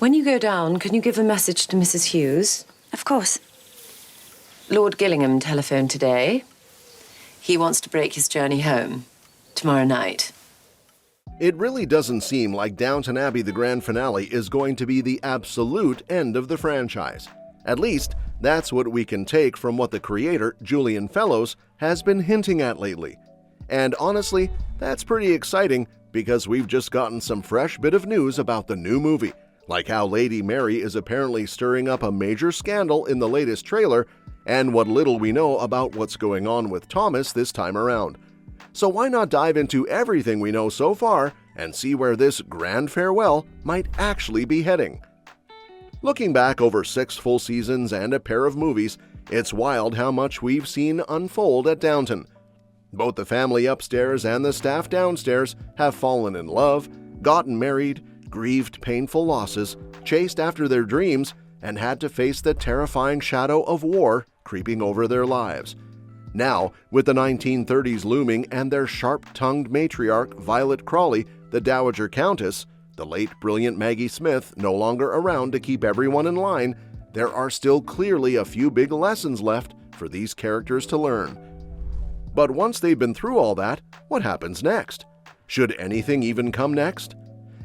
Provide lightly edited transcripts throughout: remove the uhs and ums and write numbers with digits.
When you go down, can you give a message to Mrs. Hughes? Of course. Lord Gillingham telephoned today. He wants to break his journey home tomorrow night. It really doesn't seem like Downton Abbey the grand finale is going to be the absolute end of the franchise. At least, that's what we can take from what the creator, Julian Fellowes, has been hinting at lately. And honestly, that's pretty exciting because we've just gotten some fresh bit of news about the new movie, like how Lady Mary is apparently stirring up a major scandal in the latest trailer, and what little we know about what's going on with Thomas this time around. So why not dive into everything we know so far and see where this grand farewell might actually be heading? Looking back over 6 full seasons and a pair of movies, it's wild how much we've seen unfold at Downton. Both the family upstairs and the staff downstairs have fallen in love, gotten married, grieved painful losses, chased after their dreams, and had to face the terrifying shadow of war creeping over their lives. Now, with the 1930s looming and their sharp-tongued matriarch Violet Crawley, the Dowager Countess, the late brilliant Maggie Smith no longer around to keep everyone in line, there are still clearly a few big lessons left for these characters to learn. But once they've been through all that, what happens next? Should anything even come next?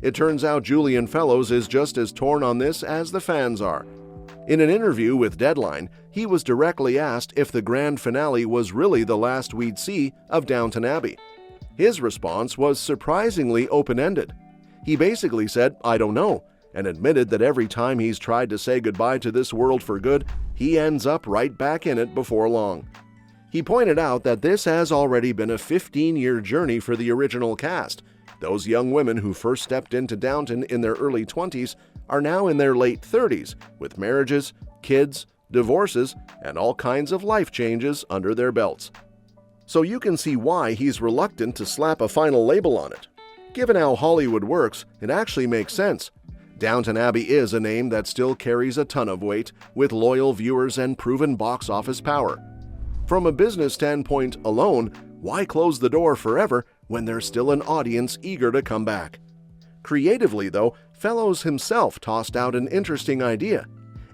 It turns out Julian Fellowes is just as torn on this as the fans are. In an interview with Deadline, he was directly asked if the grand finale was really the last we'd see of Downton Abbey. His response was surprisingly open-ended. He basically said, "I don't know," and admitted that every time he's tried to say goodbye to this world for good, he ends up right back in it before long. He pointed out that this has already been a 15-year journey for the original cast. Those young women who first stepped into Downton in their early 20s are now in their late 30s, with marriages, kids, divorces, and all kinds of life changes under their belts. So you can see why he's reluctant to slap a final label on it. Given how Hollywood works, it actually makes sense. Downton Abbey is a name that still carries a ton of weight, with loyal viewers and proven box office power. From a business standpoint alone, why close the door forever when there's still an audience eager to come back? Creatively, though, Fellowes himself tossed out an interesting idea.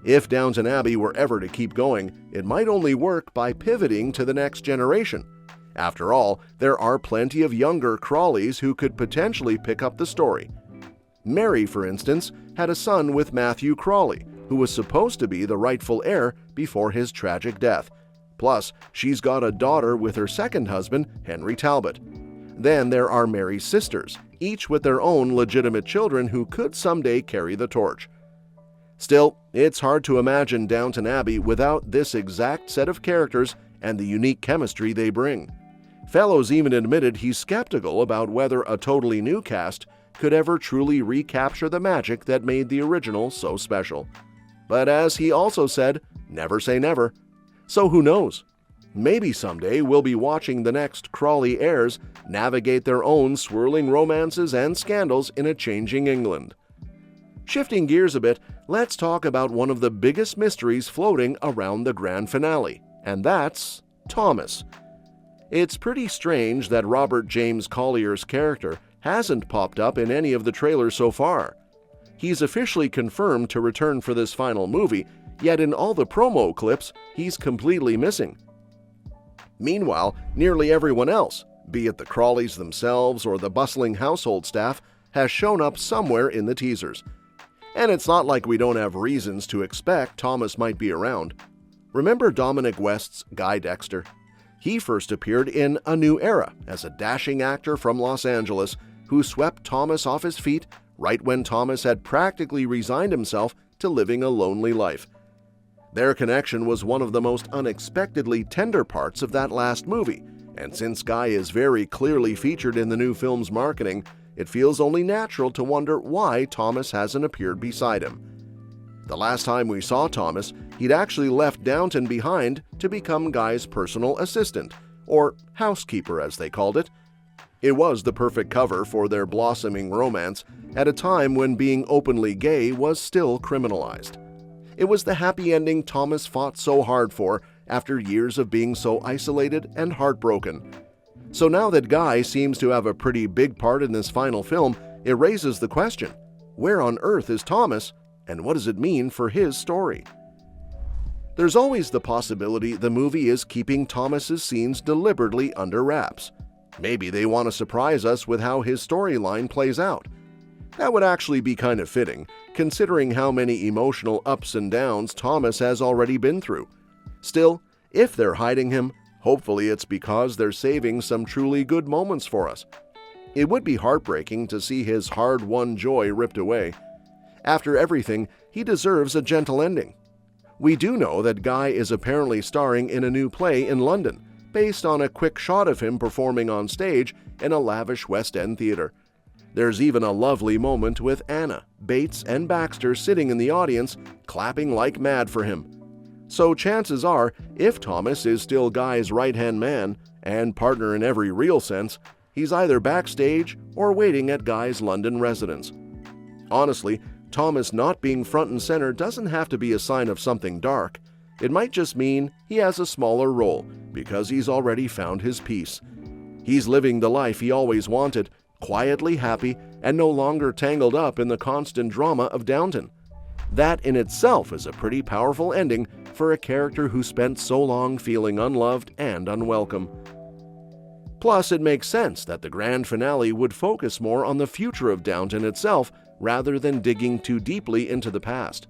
If Downton Abbey were ever to keep going, it might only work by pivoting to the next generation. After all, there are plenty of younger Crawleys who could potentially pick up the story. Mary, for instance, had a son with Matthew Crawley, who was supposed to be the rightful heir before his tragic death. Plus, she's got a daughter with her second husband, Henry Talbot. Then there are Mary's sisters, each with their own legitimate children who could someday carry the torch. Still, it's hard to imagine Downton Abbey without this exact set of characters and the unique chemistry they bring. Fellowes even admitted he's skeptical about whether a totally new cast could ever truly recapture the magic that made the original so special. But as he also said, never say never. So who knows? Maybe someday we'll be watching the next Crawley heirs navigate their own swirling romances and scandals in a changing England. Shifting gears a bit, let's talk about one of the biggest mysteries floating around the grand finale, and that's Thomas. It's pretty strange that Robert James Collier's character hasn't popped up in any of the trailers so far. He's officially confirmed to return for this final movie, yet in all the promo clips, he's completely missing. Meanwhile, nearly everyone else, be it the Crawleys themselves or the bustling household staff, has shown up somewhere in the teasers. And it's not like we don't have reasons to expect Thomas might be around. Remember Dominic West's Guy Dexter? He first appeared in A New Era as a dashing actor from Los Angeles who swept Thomas off his feet right when Thomas had practically resigned himself to living a lonely life. Their connection was one of the most unexpectedly tender parts of that last movie, and since Guy is very clearly featured in the new film's marketing, it feels only natural to wonder why Thomas hasn't appeared beside him. The last time we saw Thomas, he'd actually left Downton behind to become Guy's personal assistant, or housekeeper as they called it. It was the perfect cover for their blossoming romance at a time when being openly gay was still criminalized. It was the happy ending Thomas fought so hard for after years of being so isolated and heartbroken. So now that Guy seems to have a pretty big part in this final film, it raises the question, where on earth is Thomas and what does it mean for his story? There's always the possibility the movie is keeping Thomas's scenes deliberately under wraps. Maybe they want to surprise us with how his storyline plays out. That would actually be kind of fitting, considering how many emotional ups and downs Thomas has already been through. Still, if they're hiding him, hopefully it's because they're saving some truly good moments for us. It would be heartbreaking to see his hard-won joy ripped away. After everything, he deserves a gentle ending. We do know that Guy is apparently starring in a new play in London, based on a quick shot of him performing on stage in a lavish West End theater. There's even a lovely moment with Anna, Bates, and Baxter sitting in the audience, clapping like mad for him. So chances are, if Thomas is still Guy's right-hand man, and partner in every real sense, he's either backstage or waiting at Guy's London residence. Honestly, Thomas not being front and center doesn't have to be a sign of something dark. It might just mean he has a smaller role because he's already found his peace. He's living the life he always wanted, quietly happy and no longer tangled up in the constant drama of Downton. That in itself is a pretty powerful ending for a character who spent so long feeling unloved and unwelcome. Plus, it makes sense that the grand finale would focus more on the future of Downton itself rather than digging too deeply into the past.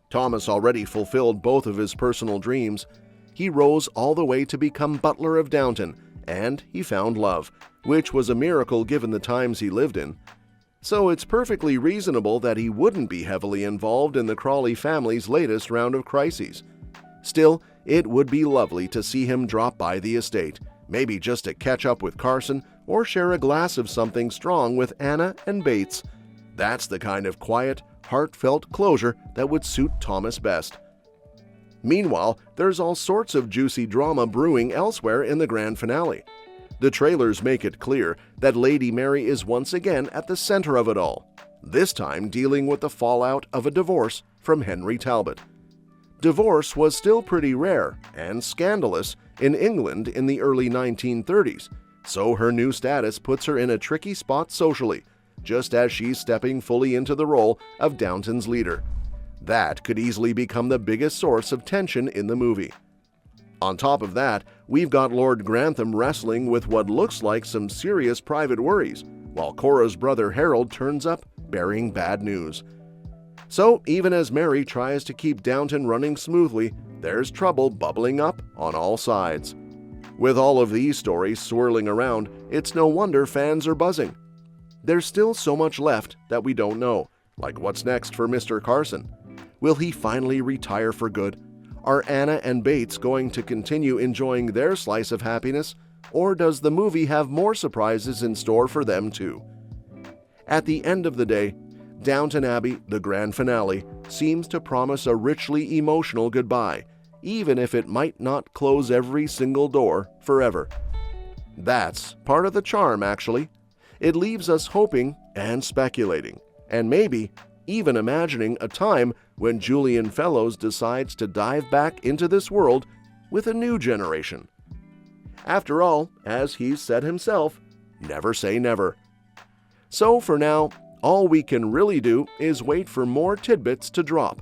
Thomas already fulfilled both of his personal dreams. He rose all the way to become butler of Downton, and he found love, which was a miracle given the times he lived in. So it's perfectly reasonable that he wouldn't be heavily involved in the Crawley family's latest round of crises. Still, it would be lovely to see him drop by the estate, maybe just to catch up with Carson or share a glass of something strong with Anna and Bates. That's the kind of quiet, heartfelt closure that would suit Thomas best. Meanwhile, there's all sorts of juicy drama brewing elsewhere in the grand finale. The trailers make it clear that Lady Mary is once again at the center of it all, this time dealing with the fallout of a divorce from Henry Talbot. Divorce was still pretty rare and scandalous in England in the early 1930s, so her new status puts her in a tricky spot socially, just as she's stepping fully into the role of Downton's leader. That could easily become the biggest source of tension in the movie. On top of that, we've got Lord Grantham wrestling with what looks like some serious private worries, while Cora's brother Harold turns up bearing bad news. So even as Mary tries to keep Downton running smoothly, there's trouble bubbling up on all sides. With all of these stories swirling around, it's no wonder fans are buzzing. There's still so much left that we don't know, like what's next for Mr. Carson. Will he finally retire for good? Are Anna and Bates going to continue enjoying their slice of happiness, or does the movie have more surprises in store for them too? At the end of the day, Downton Abbey, the grand finale, seems to promise a richly emotional goodbye, even if it might not close every single door forever. That's part of the charm, actually. It leaves us hoping and speculating, and maybe even imagining a time when Julian Fellowes decides to dive back into this world with a new generation. After all, as he's said himself, never say never. So for now, all we can really do is wait for more tidbits to drop.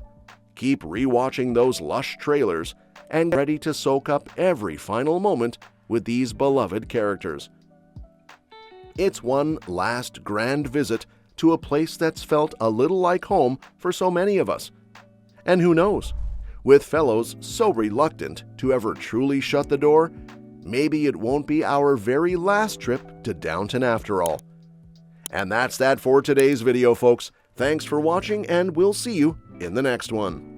Keep rewatching those lush trailers and get ready to soak up every final moment with these beloved characters. It's one last grand visit to a place that's felt a little like home for so many of us. And who knows, with Fellowes so reluctant to ever truly shut the door, maybe it won't be our very last trip to Downton after all. And that's that for today's video, folks. Thanks for watching, and we'll see you in the next one.